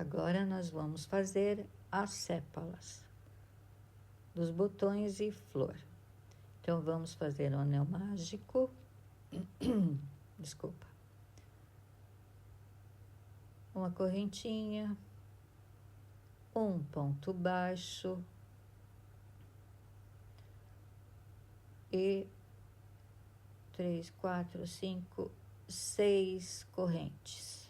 Agora, nós vamos fazer as sépalas dos botões e flor. Então, vamos fazer o anel mágico. Desculpa. Uma correntinha, um ponto baixo e 3, 4, 5, 6 correntes.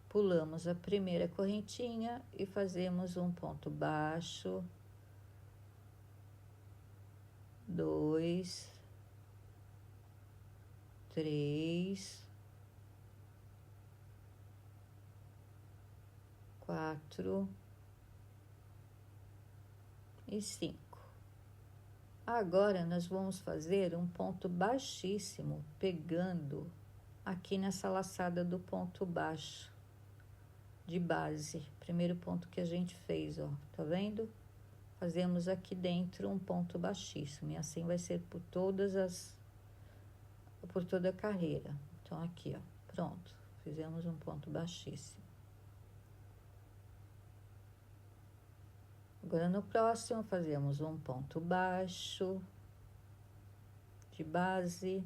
Pulamos a primeira correntinha e fazemos um ponto baixo, 2, 3, 4 e 5. Agora, nós vamos fazer um ponto baixíssimo, pegando aqui nessa laçada do ponto baixo de base, primeiro ponto que a gente fez, ó, tá vendo? Fazemos aqui dentro um ponto baixíssimo, e assim vai ser por toda a carreira. Então, aqui, ó, pronto, fizemos um ponto baixíssimo. Agora, no próximo, fazemos um ponto baixo de base,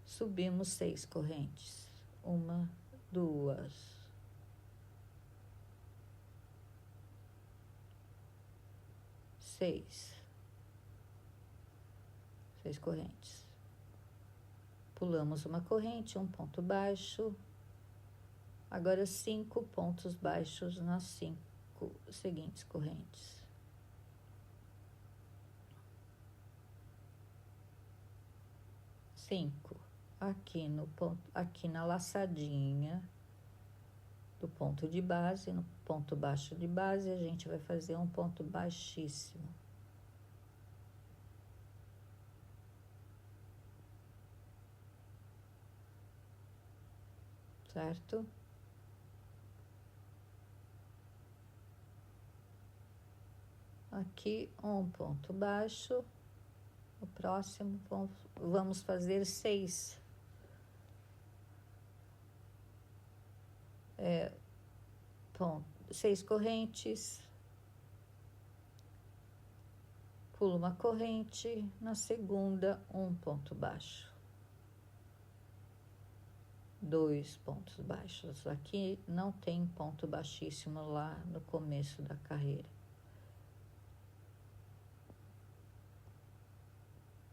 subimos 6 correntes, 1, 2, 6 correntes. Pulamos uma corrente, um ponto baixo. Agora, 5 pontos baixos nas 5 seguintes correntes. Aqui na laçadinha do ponto de base, no ponto baixo de base, a gente vai fazer um ponto baixíssimo. Certo? Aqui, um ponto baixo. O próximo, vamos fazer 6. 6 correntes. Pulo uma corrente, na segunda, um ponto baixo. 2 pontos baixos. Aqui não tem ponto baixíssimo lá no começo da carreira.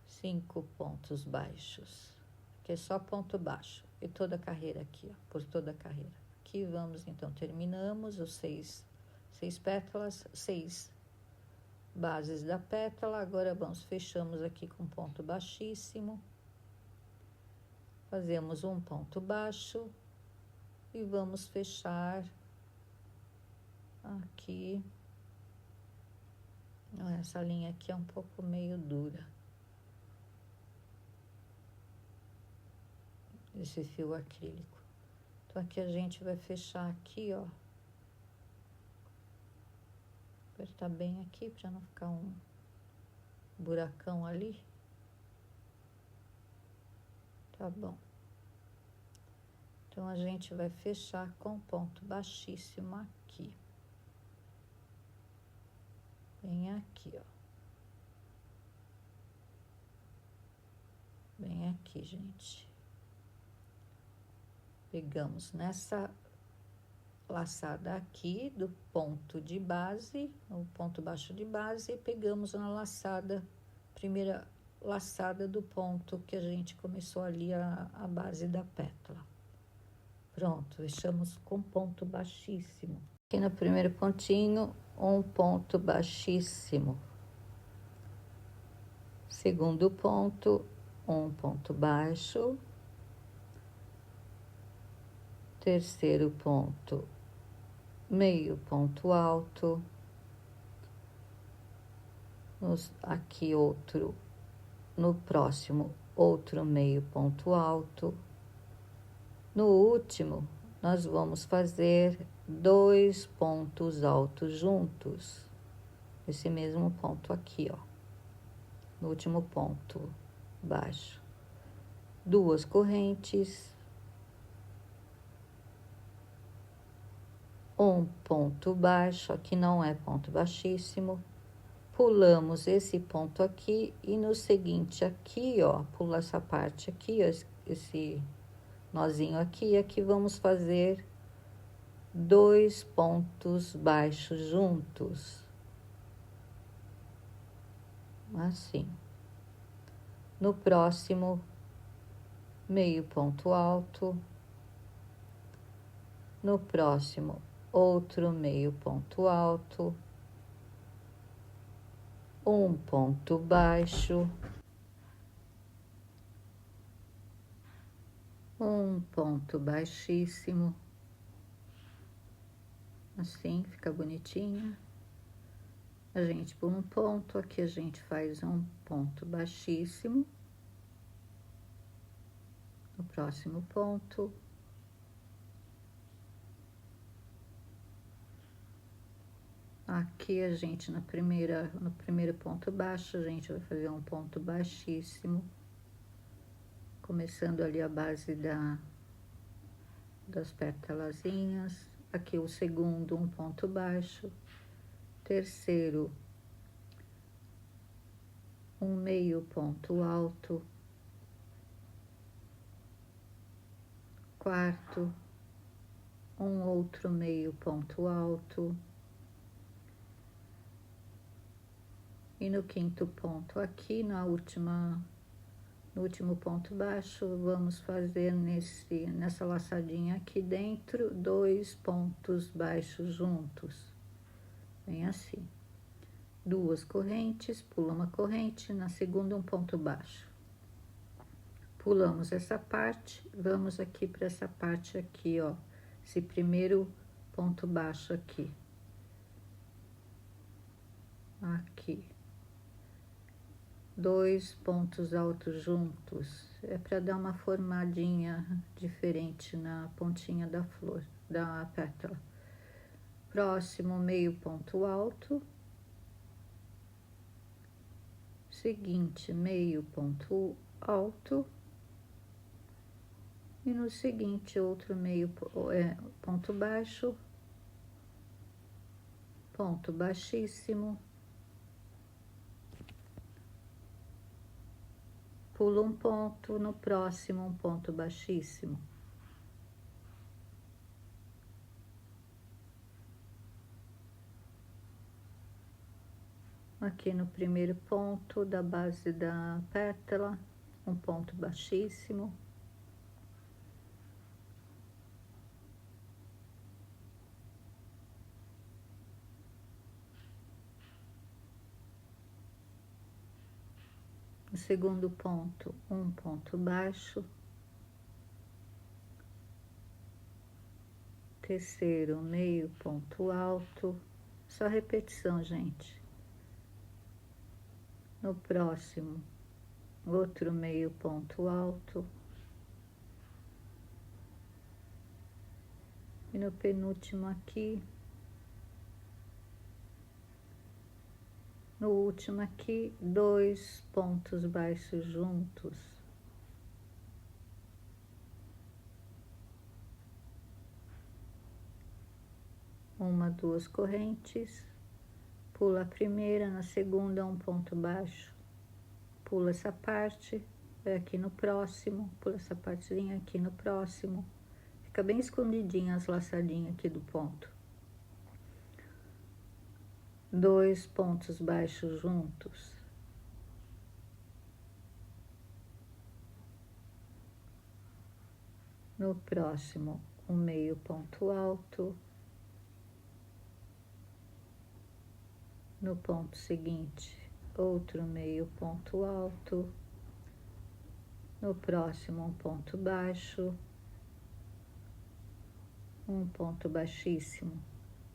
5 pontos baixos, que é só ponto baixo, e toda a carreira aqui, ó, por toda a carreira. Aqui vamos, então, terminamos os 6 pétalas, 6 bases da pétala. Agora, fechamos aqui com ponto baixíssimo, fazemos um ponto baixo e vamos fechar aqui. Essa linha aqui é um pouco meio dura. Esse fio acrílico. Então, aqui a gente vai fechar aqui, ó. Apertar bem aqui para não ficar um buracão ali. Tá bom. Então, a gente vai fechar com ponto baixíssimo aqui. Bem aqui, ó. Bem aqui, gente. Pegamos nessa laçada aqui do ponto de base, o ponto baixo de base, e pegamos na laçada, primeira laçada do ponto que a gente começou ali a base da pétala. Pronto, fechamos com ponto baixíssimo. Aqui no primeiro pontinho, um ponto baixíssimo. Segundo ponto, um ponto baixo. Terceiro ponto, meio ponto alto. Aqui outro, no próximo, outro meio ponto alto. No último, nós vamos fazer 2 pontos altos juntos. Esse mesmo ponto aqui, ó. No último ponto baixo. 2 correntes. um ponto baixo, aqui não é ponto baixíssimo, pulamos esse ponto aqui e no seguinte aqui, ó, pula essa parte aqui, ó, esse nozinho aqui, e aqui vamos fazer 2 pontos baixos juntos, assim. No próximo, meio ponto alto, no próximo, outro meio ponto alto, um ponto baixo, um ponto baixíssimo, assim fica bonitinha. A gente por um ponto, aqui a gente faz um ponto baixíssimo, no próximo ponto, aqui a gente no primeiro ponto baixo, a gente vai fazer um ponto baixíssimo, começando ali a base das pétalazinhas, aqui o segundo um ponto baixo, terceiro um meio ponto alto, quarto um outro meio ponto alto, e no quinto ponto aqui no último ponto baixo, vamos fazer nessa laçadinha aqui dentro 2 pontos baixos juntos, bem assim. 2 correntes, pula uma corrente, na segunda um ponto baixo. Pulamos essa parte, vamos aqui para essa parte aqui, ó, esse primeiro ponto baixo aqui. Aqui. 2 pontos altos juntos, é para dar uma formadinha diferente na pontinha da flor, da pétala. Próximo, meio ponto alto. Seguinte, meio ponto alto. E no seguinte, outro meio ponto baixo, ponto baixíssimo. Pula um ponto, no próximo um ponto baixíssimo. Aqui no primeiro ponto da base da pétala, um ponto baixíssimo. No segundo ponto, um ponto baixo. Terceiro, meio ponto alto. Só repetição, gente. No próximo, outro meio ponto alto. E no penúltimo aqui, no último aqui, 2 pontos baixos juntos. Uma, 2 correntes, pula a primeira, na segunda um ponto baixo, pula essa parte, vai aqui no próximo, pula essa partezinha aqui no próximo, fica bem escondidinha as laçadinhas aqui do ponto. 2 pontos baixos juntos. No próximo, um meio ponto alto. No ponto seguinte, outro meio ponto alto. No próximo, um ponto baixo. Um ponto baixíssimo.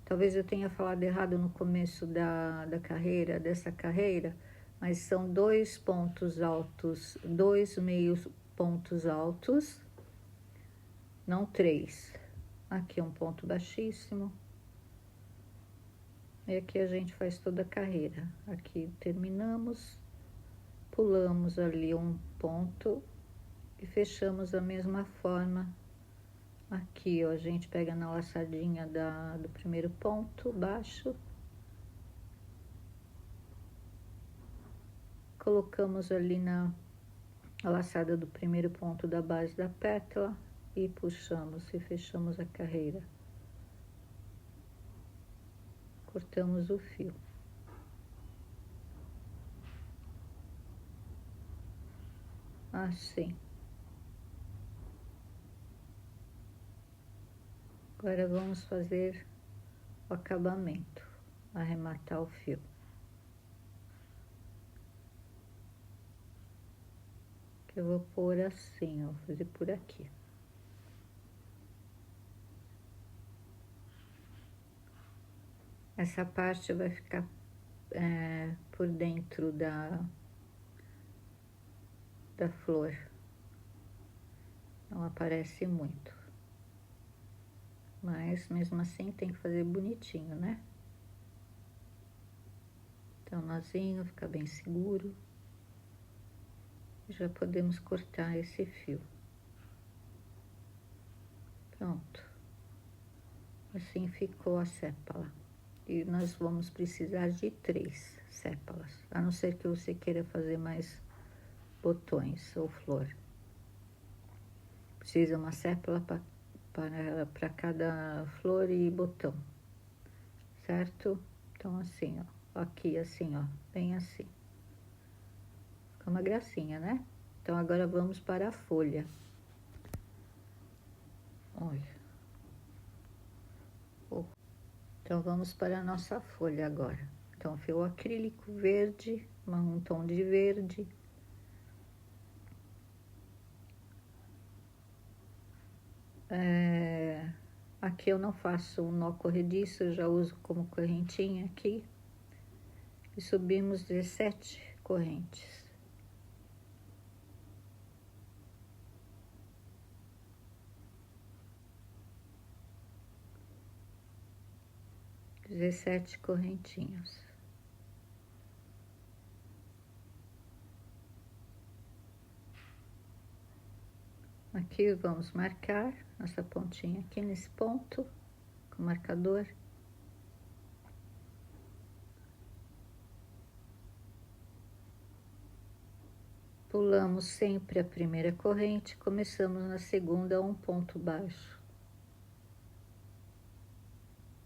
Talvez eu tenha falado errado no começo dessa carreira, mas são 2 pontos altos, 2 meios pontos altos, não 3. Aqui um ponto baixíssimo. E aqui a gente faz toda a carreira. Aqui terminamos, pulamos ali um ponto e fechamos da mesma forma Aqui, ó, a gente pega na laçadinha do primeiro ponto baixo. Colocamos ali na laçada do primeiro ponto da base da pétala e puxamos e fechamos a carreira. Cortamos o fio. Assim. Agora vamos fazer o acabamento, arrematar o fio. Que eu vou pôr assim, ó, vou fazer por aqui. Essa parte vai ficar por dentro da flor. Não aparece muito. Mas, mesmo assim, tem que fazer bonitinho, né? Então, nozinho, fica bem seguro. Já podemos cortar esse fio. Pronto. Assim ficou a sépala. E nós vamos precisar de 3 sépalas. A não ser que você queira fazer mais botões ou flor. Precisa uma sépala para cada flor e botão, certo? Então, assim, ó, aqui assim, ó, bem assim. Fica uma gracinha, né? Então, agora vamos para a folha. Olha. Então, vamos para a nossa folha agora. Então, fio acrílico verde, um tom de verde. Aqui eu não faço um nó corrediço, eu já uso como correntinha aqui. E subimos 17 correntes. Dezessete correntinhas. Aqui vamos marcar nossa pontinha aqui nesse ponto, com o marcador. Pulamos sempre a primeira corrente, começamos na segunda um ponto baixo.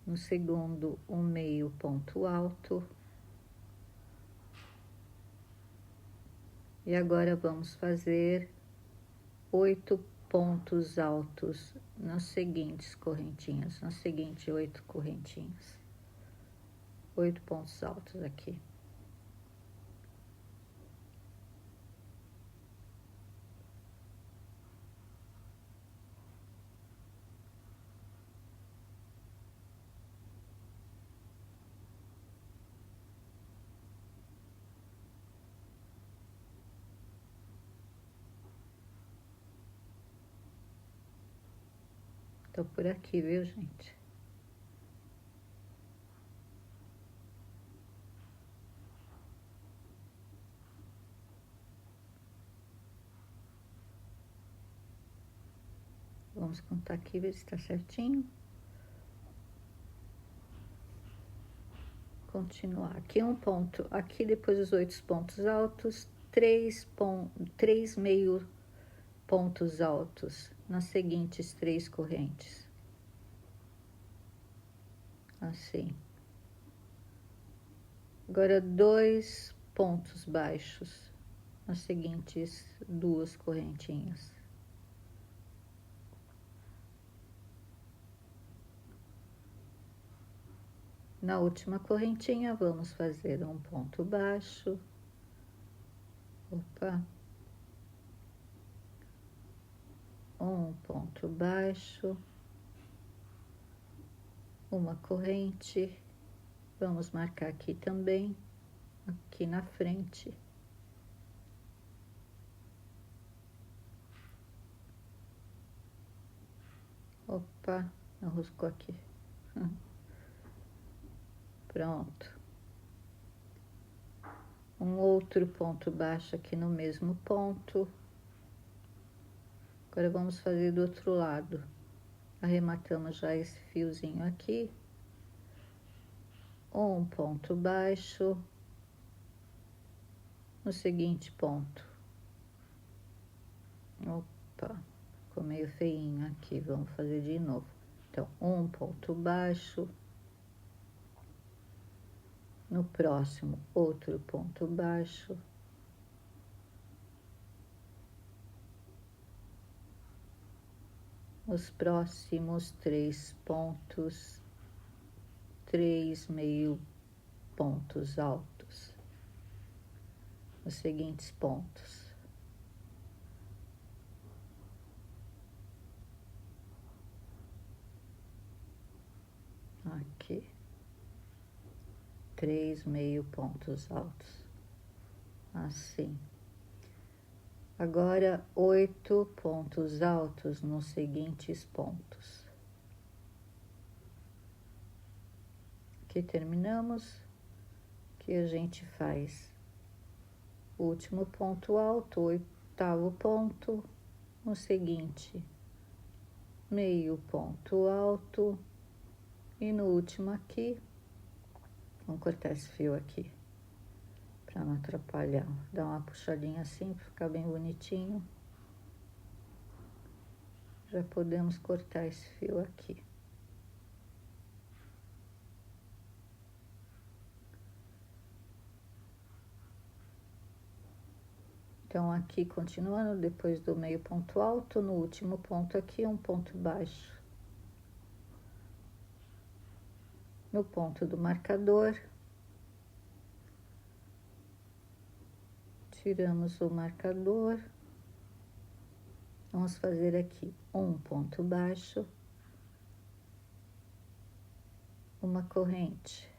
No segundo, um meio ponto alto. E agora vamos fazer 8 pontos altos nas seguintes correntinhas, nas seguintes 8 correntinhas. 8 pontos altos aqui. Tô por aqui, viu, gente? Vamos contar aqui, ver se tá certinho. Continuar. Aqui um ponto, aqui depois dos 8 pontos altos, 3 meio pontos altos nas seguintes 3 correntes. Assim. Agora 2 pontos baixos nas seguintes 2 correntinhas. Na última correntinha, vamos fazer um ponto baixo. Opa. Um ponto baixo. Uma corrente. Vamos marcar aqui também, aqui na frente. Opa, enroscou aqui. Pronto. Um outro ponto baixo aqui no mesmo ponto. Agora vamos fazer do outro lado. arrematamos já esse fiozinho aqui, um ponto baixo no seguinte ponto. Opa, ficou meio feinho aqui, vamos fazer de novo. Então, um ponto baixo, no próximo outro ponto baixo, os próximos 3 pontos, 3 meio pontos altos, os seguintes pontos. Aqui, 3 meio pontos altos, assim. Agora, 8 pontos altos nos seguintes pontos. Aqui terminamos, que a gente faz o último ponto alto, 8º ponto, no seguinte, meio ponto alto, e no último aqui, vamos cortar esse fio aqui, para não atrapalhar, dá uma puxadinha assim, para ficar bem bonitinho. Já podemos cortar esse fio aqui. Então, aqui, continuando, depois do meio ponto alto, no último ponto aqui, um ponto baixo. No ponto do marcador, tiramos o marcador. Vamos fazer aqui um ponto baixo, uma corrente.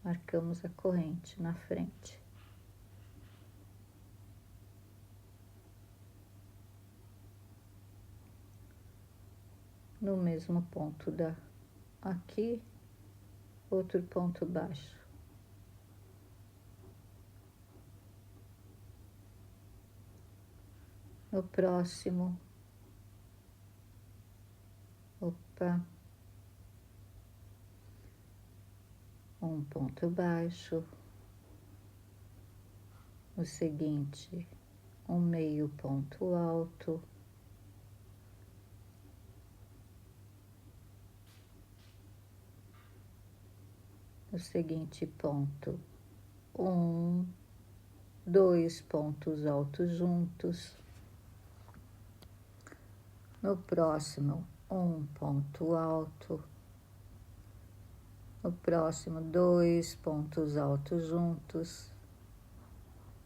Marcamos a corrente na frente. No mesmo ponto aqui, outro ponto baixo. No próximo, um ponto baixo. O seguinte, um meio ponto alto. No seguinte ponto, 2 pontos altos juntos. No próximo, um ponto alto. No próximo, 2 pontos altos juntos.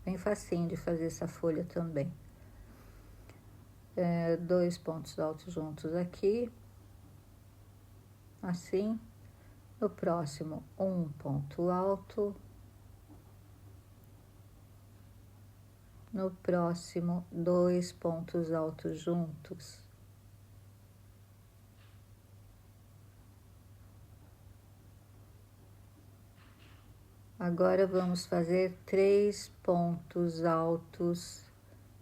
Bem facinho de fazer essa folha também. 2 pontos altos juntos aqui. Assim. No próximo, um ponto alto. No próximo, 2 pontos altos juntos. Agora, vamos fazer 3 pontos altos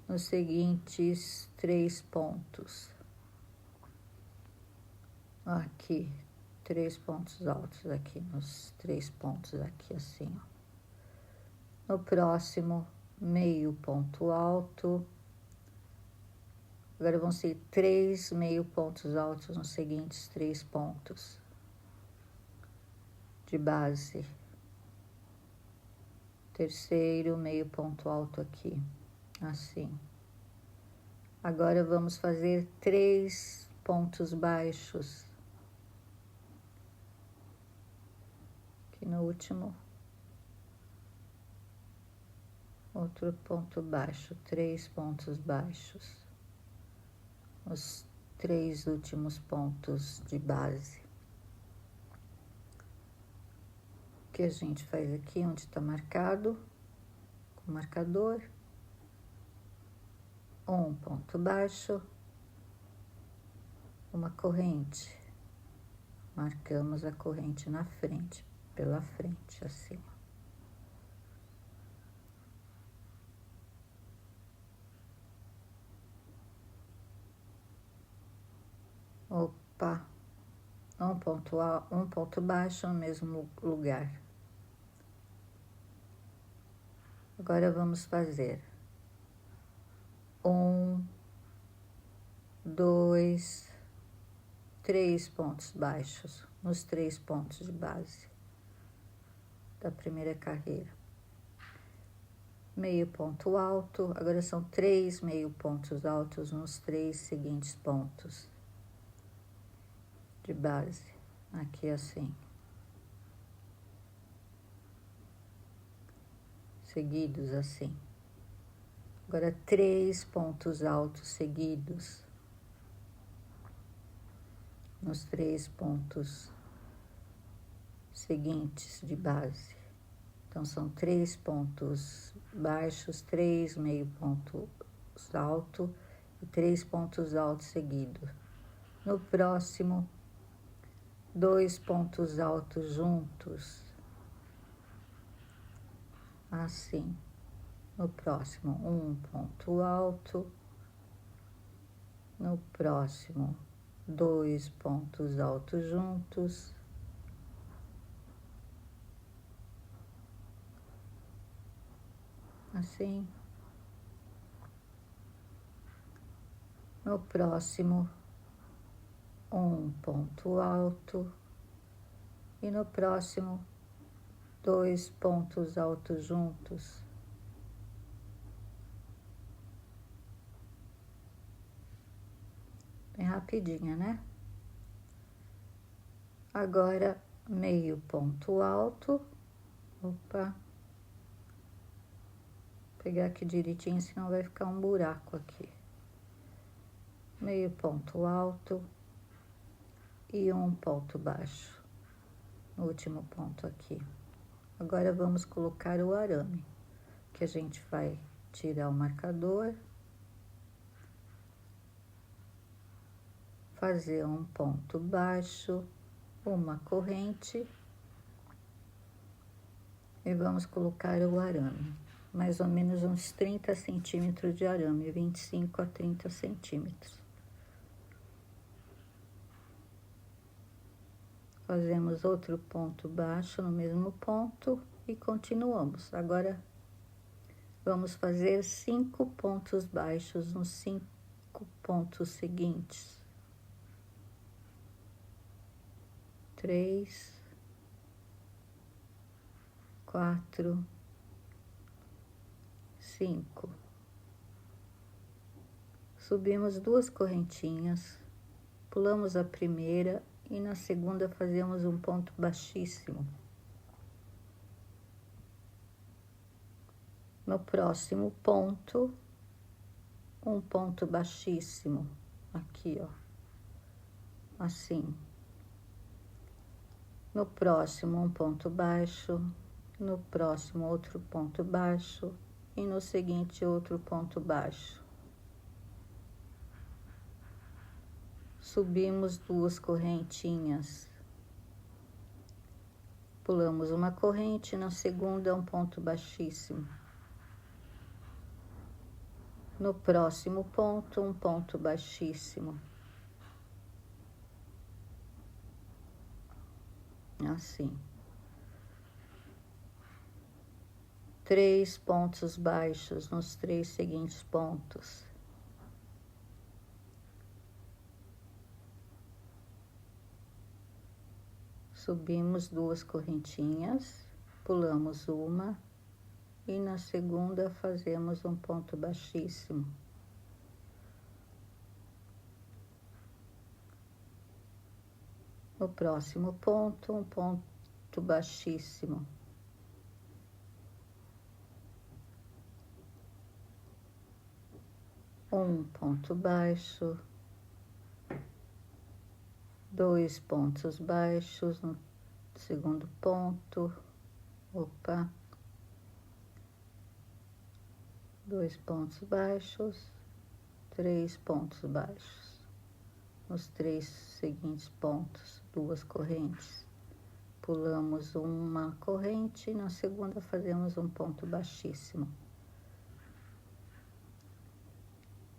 nos seguintes 3 pontos. Aqui, 3 pontos altos aqui, nos 3 pontos aqui, assim, ó. No próximo, meio ponto alto. Agora, vão ser 3 meio pontos altos nos seguintes 3 pontos de base. Terceiro, meio ponto alto aqui, assim. Agora, vamos fazer 3 pontos baixos. Aqui no último, outro ponto baixo, 3 pontos baixos. Os 3 últimos pontos de base. O que a gente faz aqui, onde está marcado, com o marcador. Um ponto baixo, uma corrente. Marcamos a corrente na frente, pela frente, assim. Opa, um ponto baixo no mesmo lugar. Agora vamos fazer 1, 2, 3 pontos baixos nos 3 pontos de base da primeira carreira. Meio ponto alto, agora são 3 meio pontos altos nos 3 seguintes pontos de base, aqui assim. Seguidos assim. Agora 3 pontos altos seguidos nos 3 pontos seguintes de base. Então são 3 pontos baixos, 3 meio pontos altos e 3 pontos altos seguidos. No próximo, 2 pontos altos juntos, assim. No próximo, 1 ponto alto. No próximo, 2 pontos altos juntos. Assim. No próximo, 1 ponto alto. E no próximo, 2 pontos altos juntos. Bem rapidinha, né? Agora, meio ponto alto. Opa. Vou pegar aqui direitinho, senão vai ficar um buraco aqui. Meio ponto alto e 1 ponto baixo no último ponto aqui. Agora vamos colocar o arame, que a gente vai tirar o marcador, fazer um ponto baixo, uma corrente e vamos colocar o arame, mais ou menos uns 30 centímetros de arame, 25 a 30 centímetros. Fazemos outro ponto baixo no mesmo ponto e continuamos. Agora, vamos fazer 5 pontos baixos nos 5 pontos seguintes. 3, 4, 5. Subimos 2 correntinhas, pulamos a primeira e na segunda fazemos um ponto baixíssimo. No próximo ponto, um ponto baixíssimo, aqui, ó, assim. No próximo, um ponto baixo, no próximo, outro ponto baixo e no seguinte, outro ponto baixo. Subimos 2 correntinhas, pulamos uma corrente, na segunda um ponto baixíssimo. No próximo ponto, um ponto baixíssimo. Assim. 3 pontos baixos nos 3 seguintes pontos. Subimos 2 correntinhas, pulamos uma e na segunda fazemos um ponto baixíssimo. No próximo ponto, um ponto baixíssimo. Um ponto baixo. 2 pontos baixos no segundo ponto. Opa. 2 pontos baixos, 3 pontos baixos. Nos 3 seguintes pontos, 2 correntes. Pulamos uma corrente e na segunda fazemos um ponto baixíssimo.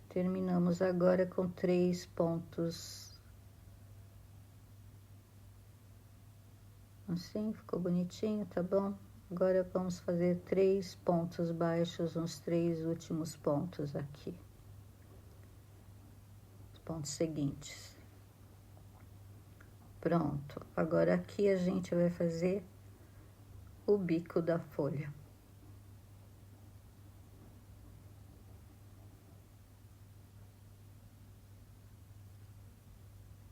Terminamos agora com 3 pontos Assim, ficou bonitinho, tá bom? Agora vamos fazer 3 pontos baixos nos 3 últimos pontos aqui. Os pontos seguintes. Pronto. Agora aqui a gente vai fazer o bico da folha.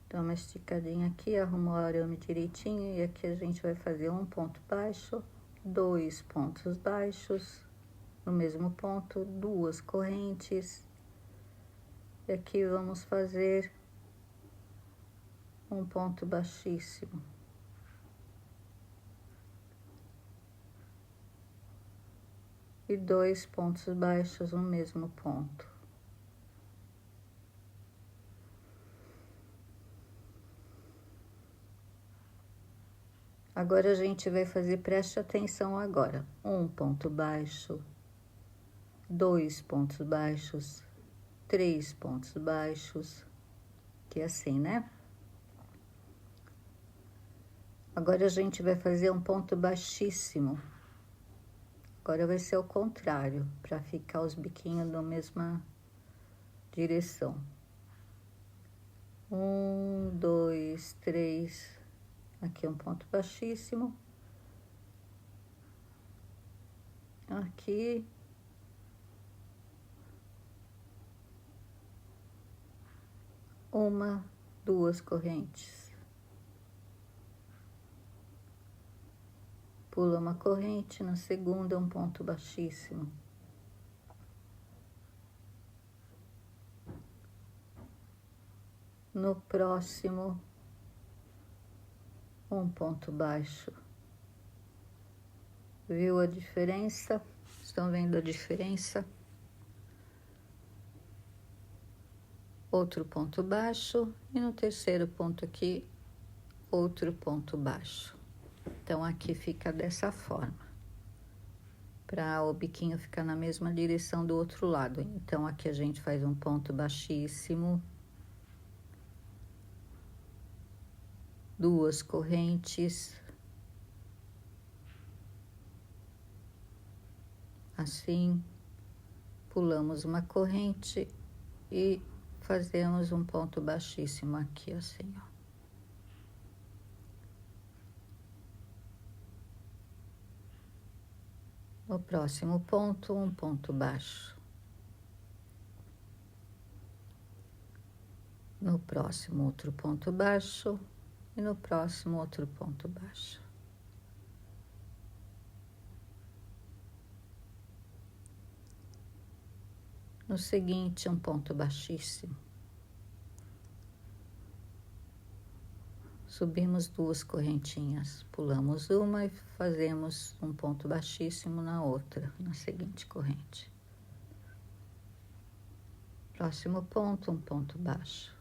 Dá uma esticadinha aqui, arruma o arame direitinho e aqui a gente vai fazer um ponto baixo, 2 pontos baixos, no mesmo ponto, 2 correntes. E aqui vamos fazer um ponto baixíssimo. E 2 pontos baixos no mesmo ponto. Agora a gente vai fazer, preste atenção agora, 1 ponto baixo, 2 pontos baixos, 3 pontos baixos, que é assim, né? Agora a gente vai fazer um ponto baixíssimo. Agora vai ser o contrário, para ficar os biquinhos na mesma direção. 1, 2, 3, aqui um ponto baixíssimo. Aqui. Uma, 2 correntes. Pula uma corrente, na segunda um ponto baixíssimo. No próximo, um ponto baixo. Viu a diferença? Estão vendo a diferença? Outro ponto baixo e no terceiro ponto aqui, outro ponto baixo. Então, aqui fica dessa forma, para o biquinho ficar na mesma direção do outro lado. Então, aqui a gente faz um ponto baixíssimo, 2 correntes, assim, pulamos uma corrente e fazemos um ponto baixíssimo aqui, assim, ó. No próximo ponto, um ponto baixo. No próximo, outro ponto baixo. E no próximo, outro ponto baixo. No seguinte, um ponto baixíssimo. Subimos 2 correntinhas, pulamos uma e fazemos um ponto baixíssimo na outra, na seguinte corrente. Próximo ponto, um ponto baixo.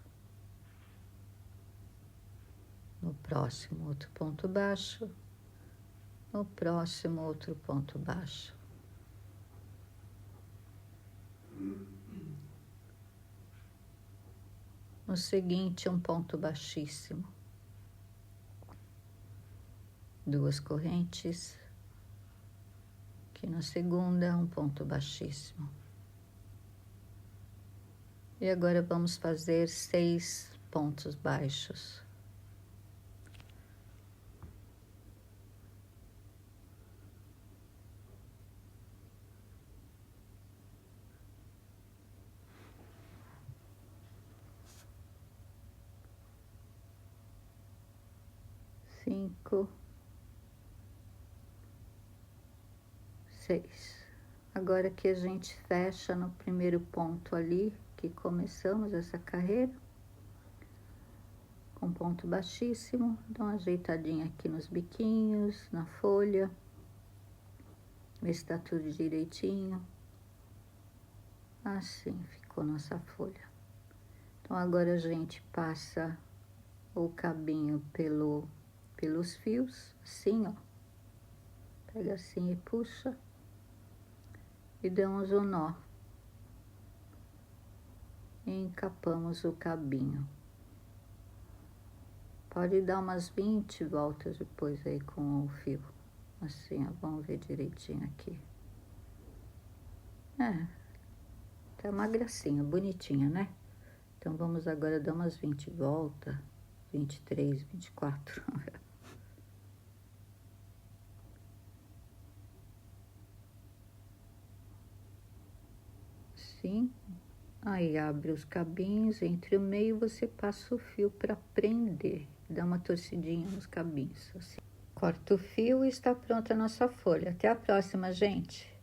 No próximo, outro ponto baixo. No próximo, outro ponto baixo. No seguinte, um ponto baixíssimo. 2 correntes. Aqui na segunda, um ponto baixíssimo. E agora vamos fazer 6 pontos baixos. Cinco, 6. Agora que a gente fecha no primeiro ponto ali, que começamos essa carreira, com ponto baixíssimo, dá uma ajeitadinha aqui nos biquinhos, na folha, vê se tá tudo direitinho. Assim ficou nossa folha. Então agora a gente passa o cabinho pelos fios, assim, ó. Pega assim e puxa. E damos um nó. E encapamos o cabinho. Pode dar umas 20 voltas depois aí com o fio. Assim, ó, vamos ver direitinho aqui. Tá uma gracinha, bonitinha, né? Então, vamos agora dar umas 20 voltas. 23, 24. Assim. Aí, abre os cabinhos. Entre o meio, você passa o fio para prender. Dá uma torcidinha nos cabinhos, assim. Corta o fio e está pronta a nossa folha. Até a próxima, gente!